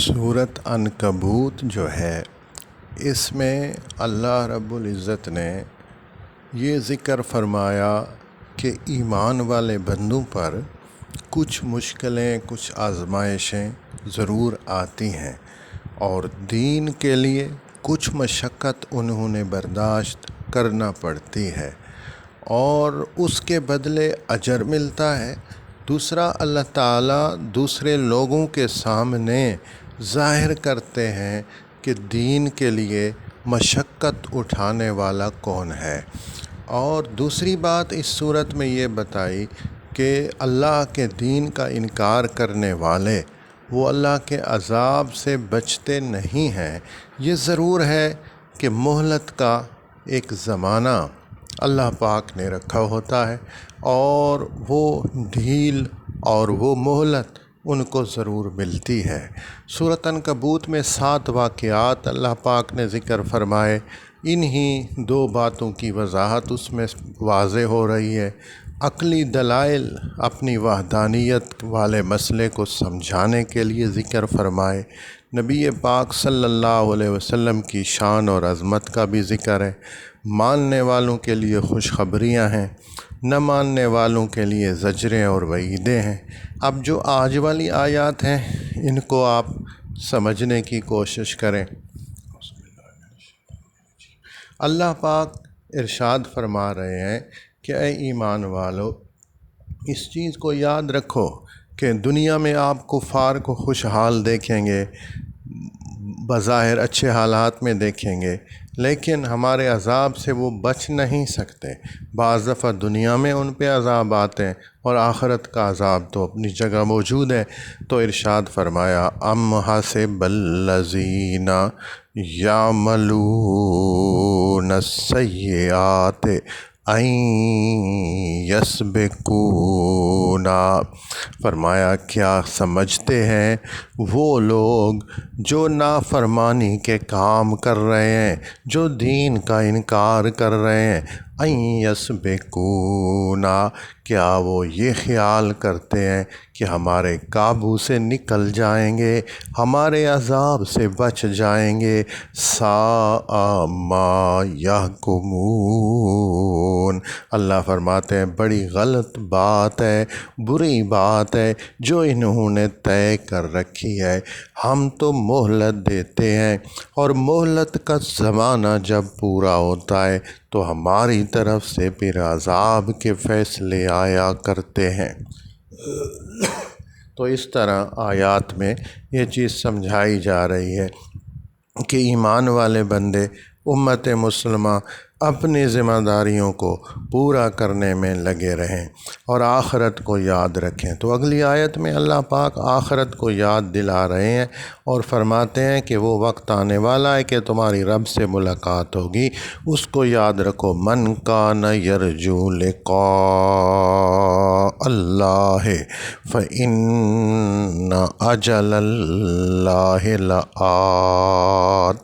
سورۃ عنکبوت جو ہے، اس میں اللہ رب العزت نے یہ ذکر فرمایا کہ ایمان والے بندوں پر کچھ مشکلیں، کچھ آزمائشیں ضرور آتی ہیں اور دین کے لیے کچھ مشقت انہوں نے برداشت کرنا پڑتی ہے اور اس کے بدلے اجر ملتا ہے۔ دوسرا، اللہ تعالیٰ دوسرے لوگوں کے سامنے ظاہر کرتے ہیں کہ دین کے لیے مشقت اٹھانے والا کون ہے۔ اور دوسری بات اس صورت میں یہ بتائی کہ اللہ کے دین کا انکار کرنے والے وہ اللہ کے عذاب سے بچتے نہیں ہیں۔ یہ ضرور ہے کہ مہلت کا ایک زمانہ اللہ پاک نے رکھا ہوتا ہے اور وہ ڈھیل اور وہ مہلت ان کو ضرور ملتی ہے۔ سورۃ عنکبوت میں 7 واقعات اللہ پاک نے ذکر فرمائے۔ انہی 2 باتوں کی وضاحت اس میں واضح ہو رہی ہے۔ عقلی دلائل اپنی وحدانیت والے مسئلے کو سمجھانے کے لیے ذکر فرمائے۔ نبی پاک صلی اللہ علیہ وسلم کی شان اور عظمت کا بھی ذکر ہے۔ ماننے والوں کے لیے خوشخبریاں ہیں، نہ ماننے والوں کے لیے زجریں اور وعیدیں ہیں۔ اب جو آج والی آیات ہیں ان کو آپ سمجھنے کی کوشش کریں۔ اللہ پاک ارشاد فرما رہے ہیں کہ اے ایمان والو، اس چیز کو یاد رکھو کہ دنیا میں آپ کفار کو خوشحال دیکھیں گے، بظاہر اچھے حالات میں دیکھیں گے، لیکن ہمارے عذاب سے وہ بچ نہیں سکتے۔ بعض دفعہ دنیا میں ان پہ عذاب آتے ہیں اور آخرت کا عذاب تو اپنی جگہ موجود ہے۔ تو ارشاد فرمایا ام حسب الذین یعملون السیئات ان یسبقونا، فرمایا کیا سمجھتے ہیں وہ لوگ جو نافرمانی کے کام کر رہے ہیں، جو دین کا انکار کر رہے ہیں، ان یسبقونا، کیا وہ یہ خیال کرتے ہیں کہ ہمارے قابو سے نکل جائیں گے، ہمارے عذاب سے بچ جائیں گے؟ ساء ما یحکمون، اللہ فرماتے ہیں بڑی غلط بات ہے، بری بات ہے جو انہوں نے طے کر رکھی ہے۔ ہم تو مہلت دیتے ہیں اور مہلت کا زمانہ جب پورا ہوتا ہے تو ہماری طرف سے پھر عذاب کے فیصلے آیا کرتے ہیں۔ تو اس طرح آیات میں یہ چیز سمجھائی جا رہی ہے کہ ایمان والے بندے، امت مسلمہ اپنی ذمہ داریوں کو پورا کرنے میں لگے رہیں اور آخرت کو یاد رکھیں۔ تو اگلی آیت میں اللہ پاک آخرت کو یاد دلا رہے ہیں اور فرماتے ہیں کہ وہ وقت آنے والا ہے کہ تمہاری رب سے ملاقات ہوگی، اس کو یاد رکھو۔ من کان یرجو لقاء اللہ فإن اجل اللہ لآت،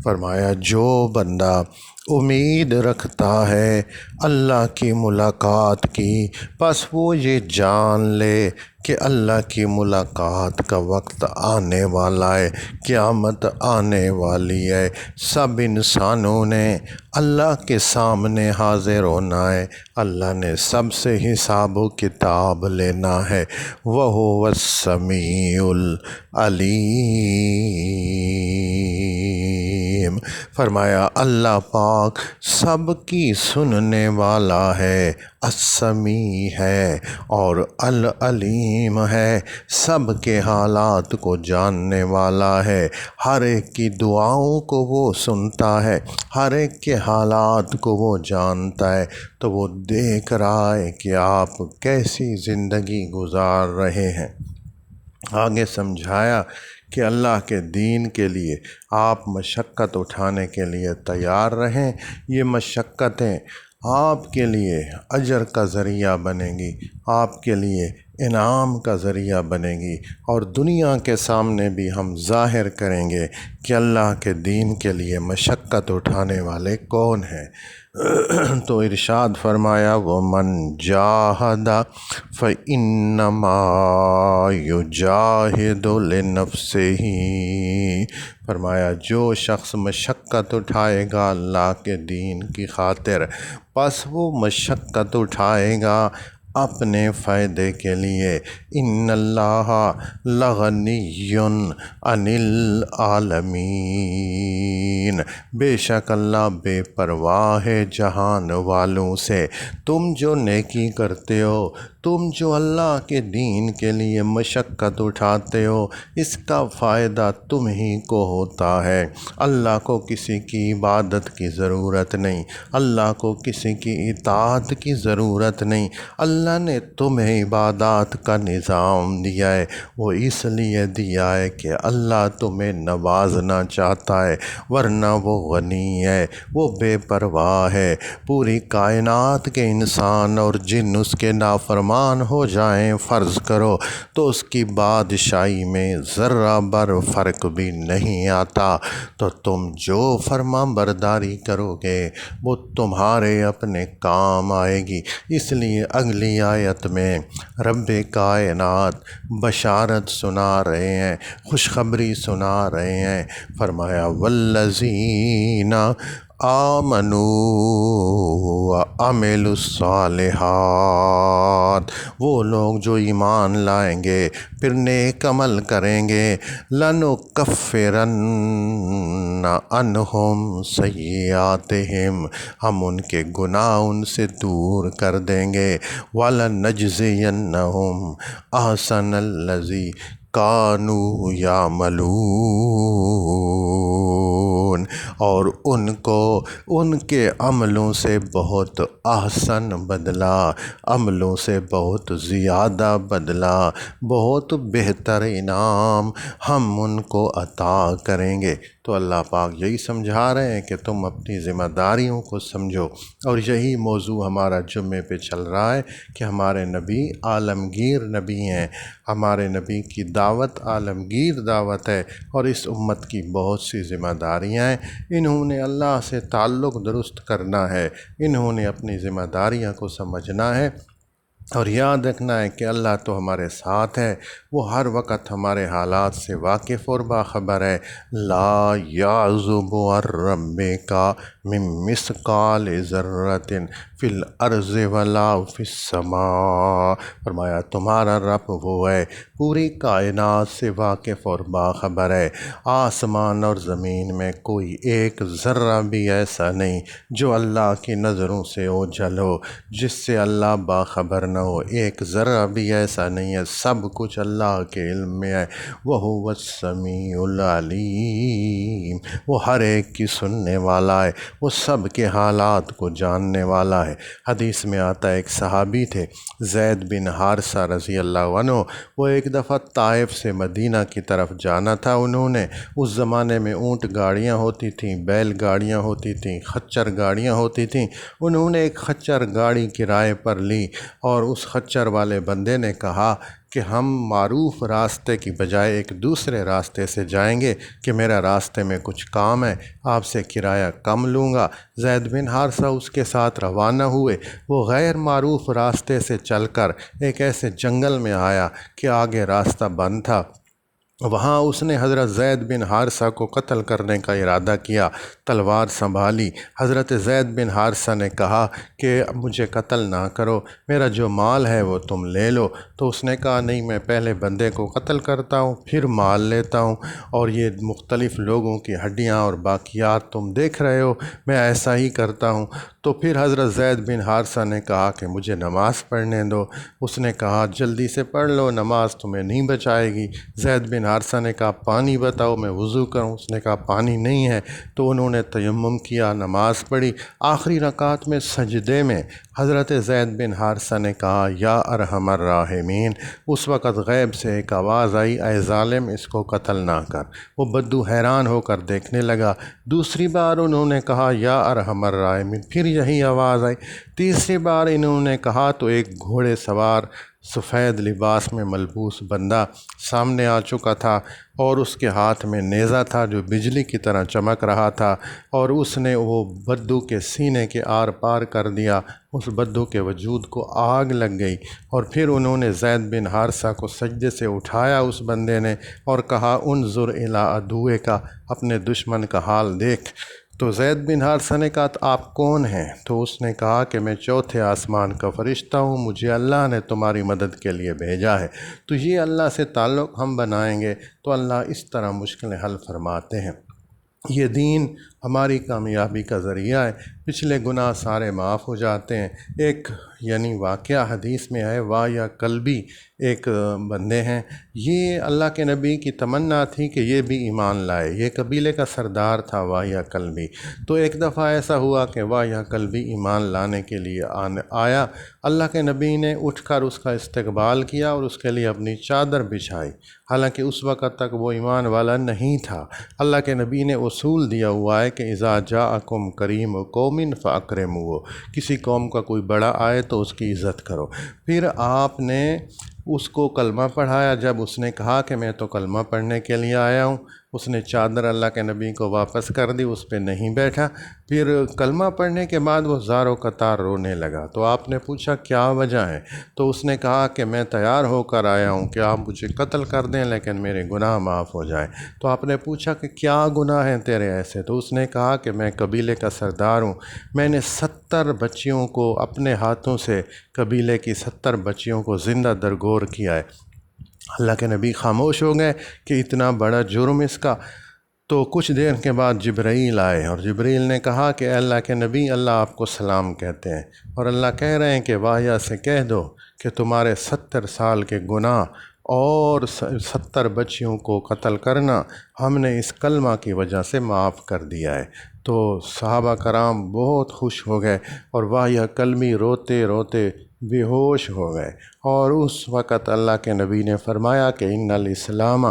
فرمایا جو بندہ امید رکھتا ہے اللہ کی ملاقات کی، بس وہ یہ جان لے کہ اللہ کی ملاقات کا وقت آنے والا ہے، قیامت آنے والی ہے، سب انسانوں نے اللہ کے سامنے حاضر ہونا ہے، اللہ نے سب سے حساب و کتاب لینا ہے۔ وَهُوَ السَّمِيعُ العلیم، فرمایا اللہ پاک سب کی سننے والا ہے، السمیع ہے اور العلیم ہے، سب کے حالات کو جاننے والا ہے، ہر ایک کی دعاؤں کو وہ سنتا ہے، ہر ایک کے حالات کو وہ جانتا ہے، تو وہ دیکھ رہا ہے کہ آپ کیسی زندگی گزار رہے ہیں۔ آگے سمجھایا کہ اللہ کے دین کے لیے آپ مشقت اٹھانے کے لیے تیار رہیں۔ یہ مشقتیں آپ کے لیے اجر کا ذریعہ بنیں گی، آپ کے لیے انعام کا ذریعہ بنے گی، اور دنیا کے سامنے بھی ہم ظاہر کریں گے کہ اللہ کے دین کے لیے مشقت اٹھانے والے کون ہیں۔ تو ارشاد فرمایا وَمَنْ جَاهَدَ فَإِنَّمَا يُجَاهِدُ لِنَفْسِهِ، فرمایا جو شخص مشقت اٹھائے گا اللہ کے دین کی خاطر، پس وہ مشقت اٹھائے گا اپنے فائدے کے لیے۔ ان اللہ لغنی عن العالمین، بے شک اللہ بے پرواہ ہے جہان والوں سے۔ تم جو نیکی کرتے ہو، تم جو اللہ کے دین کے لیے مشقت اٹھاتے ہو، اس کا فائدہ تم ہی کو ہوتا ہے۔ اللہ کو کسی کی عبادت کی ضرورت نہیں، اللہ کو کسی کی اطاعت کی ضرورت نہیں۔ اللہ نے تمہیں عبادات کا نظام دیا ہے، وہ اس لیے دیا ہے کہ اللہ تمہیں نوازنا چاہتا ہے، ورنہ وہ غنی ہے، وہ بے پرواہ ہے۔ پوری کائنات کے انسان اور جن اس کے نافرمان ہو جائیں فرض کرو، تو اس کی بادشاہی میں ذرہ بر فرق بھی نہیں آتا۔ تو تم جو فرما برداری کرو گے وہ تمہارے اپنے کام آئے گی۔ اس لیے اگلی آیت میں رب کائنات بشارت سنا رہے ہیں، خوشخبری سنا رہے ہیں۔ فرمایا والذین آمنوا وعملوا الصالحات، وہ لوگ جو ایمان لائیں گے پھر نیک عمل کریں گے، لنکفرن عنہم سیئاتہم، ہم ان کے گناہ ان سے دور کر دیں گے، وَلَنَجْزِيَنَّهُمْ أَحْسَنَ الَّذِي كَانُوا يَعْمَلُونَ، اور ان کو ان کے عملوں سے بہت احسن بدلہ، عملوں سے بہت زیادہ بدلہ، بہت بہتر انعام ہم ان کو عطا کریں گے۔ تو اللہ پاک یہی سمجھا رہے ہیں کہ تم اپنی ذمہ داریوں کو سمجھو، اور یہی موضوع ہمارا جمعے پہ چل رہا ہے کہ ہمارے نبی عالمگیر نبی ہیں، ہمارے نبی کی دعوت عالمگیر دعوت ہے، اور اس امت کی بہت سی ذمہ داریاں ہیں۔ انہوں نے اللہ سے تعلق درست کرنا ہے، انہوں نے اپنی ذمہ داریاں کو سمجھنا ہے، اور یاد رکھنا ہے کہ اللہ تو ہمارے ساتھ ہے، وہ ہر وقت ہمارے حالات سے واقف اور باخبر ہے۔ لا یعزب عن ربک من مثقال ذرۃ فی الارض ولا فی السماء، فرمایا تمہارا رب وہ ہے پوری کائنات سے واقف اور باخبر ہے، آسمان اور زمین میں کوئی ایک ذرہ بھی ایسا نہیں جو اللہ کی نظروں سے اوجھل ہو، جس سے اللہ باخبر نہ ہو۔ ایک ذرہ بھی ایسا نہیں ہے، سب کچھ اللہ کے علم میں ہے۔ وَهُوَ السَّمِيعُ الْعَلِيمُ، وہ ہر ایک کی سننے والا ہے، وہ سب کے حالات کو جاننے والا ہے۔ حدیث میں آتا ہے ایک صحابی تھے زید بن حارثہ رضی اللہ عنہ، وہ ایک دفعہ طائف سے مدینہ کی طرف جانا تھا۔ انہوں نے اس زمانے میں اونٹ گاڑیاں ہوتی تھیں، بیل گاڑیاں ہوتی تھیں، خچر گاڑیاں ہوتی تھیں۔ انہوں نے ایک خچر گاڑی کرائے پر لی، اور اس خچر والے بندے نے کہا کہ ہم معروف راستے کی بجائے ایک دوسرے راستے سے جائیں گے کہ میرا راستے میں کچھ کام ہے، آپ سے کرایہ کم لوں گا۔ زید بن حارثہ اس کے ساتھ روانہ ہوئے۔ وہ غیر معروف راستے سے چل کر ایک ایسے جنگل میں آیا کہ آگے راستہ بند تھا۔ وہاں اس نے حضرت زید بن حارثہ کو قتل کرنے کا ارادہ کیا، تلوار سنبھالی۔ حضرت زید بن حارثہ نے کہا کہ مجھے قتل نہ کرو، میرا جو مال ہے وہ تم لے لو۔ تو اس نے کہا نہیں، میں پہلے بندے کو قتل کرتا ہوں پھر مال لیتا ہوں، اور یہ مختلف لوگوں کی ہڈیاں اور باقیات تم دیکھ رہے ہو، میں ایسا ہی کرتا ہوں۔ تو پھر حضرت زید بن حارثہ نے کہا کہ مجھے نماز پڑھنے دو۔ اس نے کہا جلدی سے پڑھ لو، نماز تمہیں نہیں بچائے گی۔ زید بن حارثہ نے کہا پانی بتاؤ میں وضو کروں۔ اس نے کہا پانی نہیں ہے۔ تو انہوں نے تیمم کیا، نماز پڑھی۔ آخری رکعت میں سجدے میں حضرت زید بن حارثہ نے کہا یا ارحم الراحمین۔ اس وقت غیب سے ایک آواز آئی اے ظالم، اس کو قتل نہ کر۔ وہ بدو حیران ہو کر دیکھنے لگا۔ دوسری بار انہوں نے کہا یا ارحم الراحمین، پھر یہی آواز آئی۔ تیسری بار انہوں نے کہا تو ایک گھوڑے سوار سفید لباس میں ملبوس بندہ سامنے آ چکا تھا، اور اس کے ہاتھ میں نیزہ تھا جو بجلی کی طرح چمک رہا تھا، اور اس نے وہ بدو کے سینے کے آر پار کر دیا۔ اس بدو کے وجود کو آگ لگ گئی، اور پھر انہوں نے زید بن حارثہ کو سجدے سے اٹھایا اس بندے نے، اور کہا انظر الی عدوے کا، اپنے دشمن کا حال دیکھ۔ تو زید بن حارثہ نے کہا آپ کون ہیں؟ تو اس نے کہا کہ میں چوتھے آسمان کا فرشتہ ہوں، مجھے اللہ نے تمہاری مدد کے لیے بھیجا ہے۔ تو یہ اللہ سے تعلق ہم بنائیں گے تو اللہ اس طرح مشکلیں حل فرماتے ہیں۔ یہ دین ہماری کامیابی کا ذریعہ ہے، پچھلے گناہ سارے معاف ہو جاتے ہیں۔ ایک واقعہ حدیث میں ہے، وایا کلبی ایک بندے ہیں، یہ اللہ کے نبی کی تمنا تھی کہ یہ بھی ایمان لائے۔ یہ قبیلے کا سردار تھا وایا کلبی۔ تو ایک دفعہ ایسا ہوا کہ وایا کلبی ایمان لانے کے لیے آیا۔ اللہ کے نبی نے اٹھ کر اس کا استقبال کیا اور اس کے لیے اپنی چادر بچھائی، حالانکہ اس وقت تک وہ ایمان والا نہیں تھا۔ اللہ کے نبی نے اصول دیا ہوا ہے کہ اذا جاءکم کریم قوم فاکرموہ، کسی قوم کا کوئی بڑا آئے تو اس کی عزت کرو۔ پھر آپ نے اس کو کلمہ پڑھایا۔ جب اس نے کہا کہ میں تو کلمہ پڑھنے کے لیے آیا ہوں، اس نے چادر اللہ کے نبی کو واپس کر دی، اس پہ نہیں بیٹھا۔ پھر کلمہ پڑھنے کے بعد وہ زار و قطار رونے لگا۔ تو آپ نے پوچھا کیا وجہ ہے؟ تو اس نے کہا کہ میں تیار ہو کر آیا ہوں کہ آپ مجھے قتل کر دیں لیکن میرے گناہ معاف ہو جائیں۔ تو آپ نے پوچھا کہ کیا گناہ ہیں تیرے ایسے؟ تو اس نے کہا کہ میں قبیلے کا سردار ہوں، میں نے 70 بچیوں کو اپنے ہاتھوں سے، قبیلے کی 70 بچیوں کو زندہ درگور کیا ہے۔ اللہ کے نبی خاموش ہو گئے کہ اتنا بڑا جرم اس کا۔ تو کچھ دیر کے بعد جبرائیل آئے، اور جبرائیل نے کہا کہ اے اللہ کے نبی، اللہ آپ کو سلام کہتے ہیں، اور اللہ کہہ رہے ہیں کہ وایا سے کہہ دو کہ تمہارے 70 سال کے گناہ اور 70 بچیوں کو قتل کرنا ہم نے اس کلمہ کی وجہ سے معاف کر دیا ہے۔ تو صحابہ کرام بہت خوش ہو گئے، اور وایا کلبی روتے روتے بے ہوش ہو گئے۔ اور اس وقت اللہ کے نبی نے فرمایا کہ ان الاسلام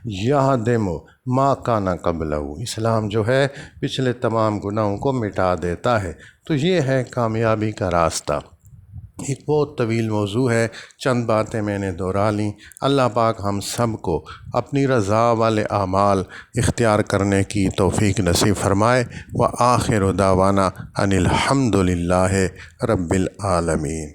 یہدم ما کان قبلہ، اسلام جو ہے پچھلے تمام گناہوں کو مٹا دیتا ہے۔ تو یہ ہے کامیابی کا راستہ۔ ایک بہت طویل موضوع ہے، چند باتیں میں نے دہرا لیں۔ اللہ پاک ہم سب کو اپنی رضا والے اعمال اختیار کرنے کی توفیق نصیب فرمائے۔ وآخر دعوانا ان الحمد للہ رب العالمین۔